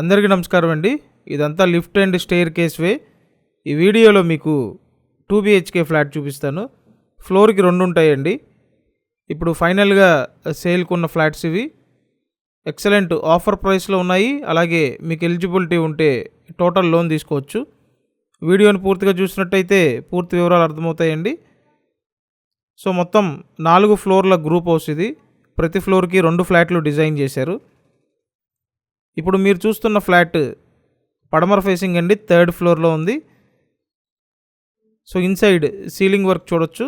అందరికీ నమస్కారం అండి. ఇదంతా లిఫ్ట్ అండ్ స్టెయిర్ కేస్ వే. ఈ వీడియోలో మీకు 2 BHK ఫ్లాట్ చూపిస్తాను. ఫ్లోర్కి 2 ఉంటాయండి. ఇప్పుడు ఫైనల్గా సేల్కున్న ఫ్లాట్స్ ఇవి. ఎక్సలెంట్ ఆఫర్ ప్రైస్లో ఉన్నాయి. అలాగే మీకు ఎలిజిబిలిటీ ఉంటే టోటల్ లోన్ తీసుకోవచ్చు. వీడియోని పూర్తిగా చూసినట్టయితే పూర్తి వివరాలు అర్థమవుతాయండి. సో మొత్తం 4 ఫ్లోర్ల గ్రూప్ హౌస్ ఇది. ప్రతి ఫ్లోర్కి 2 ఫ్లాట్లు డిజైన్ చేశారు. ఇప్పుడు మీరు చూస్తున్న ఫ్లాట్ పడమర ఫేసింగ్ అండి, 3rd ఫ్లోర్లో ఉంది. సో ఇన్సైడ్ సీలింగ్ వర్క్ చూడొచ్చు.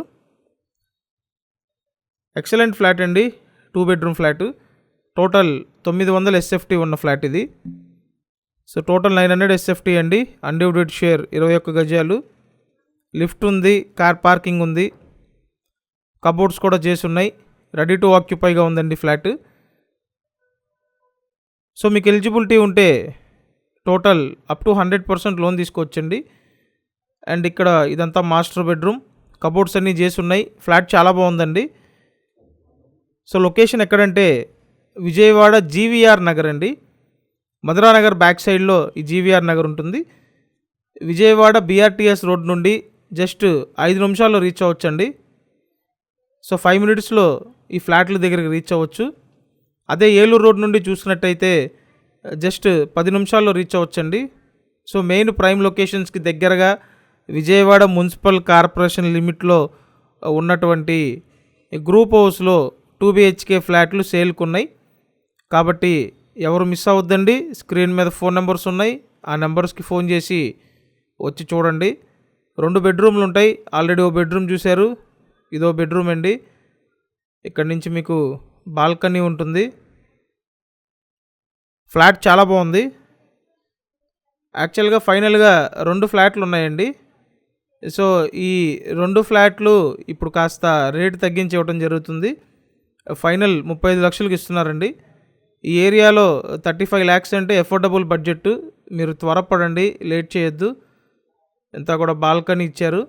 ఎక్సలెంట్ ఫ్లాట్ అండి, 2 బెడ్రూమ్ ఫ్లాట్. టోటల్ 900 SFT ఉన్న ఫ్లాట్ ఇది. సో టోటల్ 900 SFT అండి. అన్డివైడెడ్ షేర్ 21 గజాలు. లిఫ్ట్ ఉంది, కార్ పార్కింగ్ ఉంది, కబోర్డ్స్ కూడా చేసి ఉన్నాయి. రెడీ టు ఆక్యుపైగా ఉందండి ఫ్లాట్. సో మీకు ఎలిజిబిలిటీ ఉంటే టోటల్ అప్ టు 100% లోన్ తీసుకోవచ్చండి. అండ్ ఇక్కడ ఇదంతా మాస్టర్ బెడ్రూమ్, కబోర్డ్స్ అన్నీ చేసి ఉన్నాయి. ఫ్లాట్ చాలా బాగుందండి. సో లొకేషన్ ఎక్కడంటే విజయవాడ GVR నగర్ అండి. మధురా నగర్ బ్యాక్ సైడ్లో ఈ GVR నగర్ ఉంటుంది. విజయవాడ BRTS రోడ్ నుండి జస్ట్ 5 నిమిషాల్లో రీచ్ అవ్వచ్చండి. సో 5 మినిట్స్లో ఈ ఫ్లాట్ల దగ్గరికి రీచ్ అవ్వచ్చు. అదే ఏలూరు రోడ్ నుండి చూసినట్టయితే జస్ట్ 10 నిమిషాల్లో రీచ్ అవ్వచ్చండి. సో మెయిన్ ప్రైమ్ లొకేషన్స్కి దగ్గరగా విజయవాడ మున్సిపల్ కార్పొరేషన్ లిమిట్లో ఉన్నటువంటి గ్రూప్ హౌస్లో 2 BHK ఫ్లాట్లు సేల్కున్నాయి. కాబట్టి ఎవరు మిస్ అవ్వద్దండి. స్క్రీన్ మీద ఫోన్ నెంబర్స్ ఉన్నాయి. ఆ నెంబర్స్కి ఫోన్ చేసి వచ్చి చూడండి. 2 బెడ్రూమ్లు ఉంటాయి. ఆల్రెడీ ఓ బెడ్రూమ్ చూశారు, ఇదో బెడ్రూమ్ అండి. ఇక్కడ నుంచి మీకు బాల్కనీ ఉంటుంది. ఫ్లాట్ చాలా బాగుంది. యాక్చువల్గా ఫైనల్గా 2 ఫ్లాట్లు ఉన్నాయండి. సో ఈ 2 ఫ్లాట్లు ఇప్పుడు కాస్త రేటు తగ్గించి ఇవ్వడం జరుగుతుంది. ఫైనల్ 35 లక్షలకు ఇస్తున్నారండి. ఈ ఏరియాలో 35 lakhs అంటే ఎఫోర్డబుల్ బడ్జెట్. మీరు త్వరపడండి, లేట్ చేయొద్దు. ఇంతా కూడా బాల్కనీ ఇచ్చారు.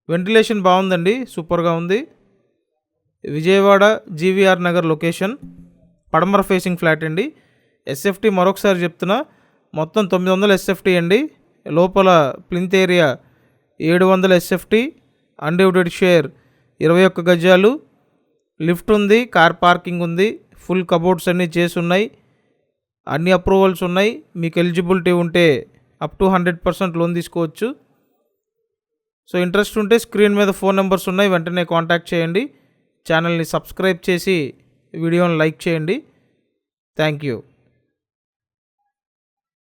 వెంటిలేషన్ బాగుందండి, సూపర్గా ఉంది. విజయవాడ GVR నగర్ లొకేషన్, పడమర ఫేసింగ్ ఫ్లాట్ అండి. SFT మరొకసారి చెప్తున్నా, మొత్తం 900 SFT అండి. లోపల plinth area 700 SFT, undivided share 21 గజాలు. లిఫ్ట్ ఉంది, కార్ పార్కింగ్ ఉంది, ఫుల్ కబోర్డ్స్ అన్నీ చేసి ఉన్నాయి. అన్ని అప్రూవల్స్ ఉన్నాయి. మీకు ఎలిజిబిలిటీ ఉంటే అప్ టు 100% లోన్ తీసుకోవచ్చు. సో ఇంట్రెస్ట్ ఉంటే స్క్రీన్ మీద ఫోన్ నెంబర్స్ ఉన్నాయి, వెంటనే కాంటాక్ట్ చేయండి. ఛానల్ని సబ్స్క్రైబ్ చేసి వీడియోని లైక్ చేయండి. Thank you.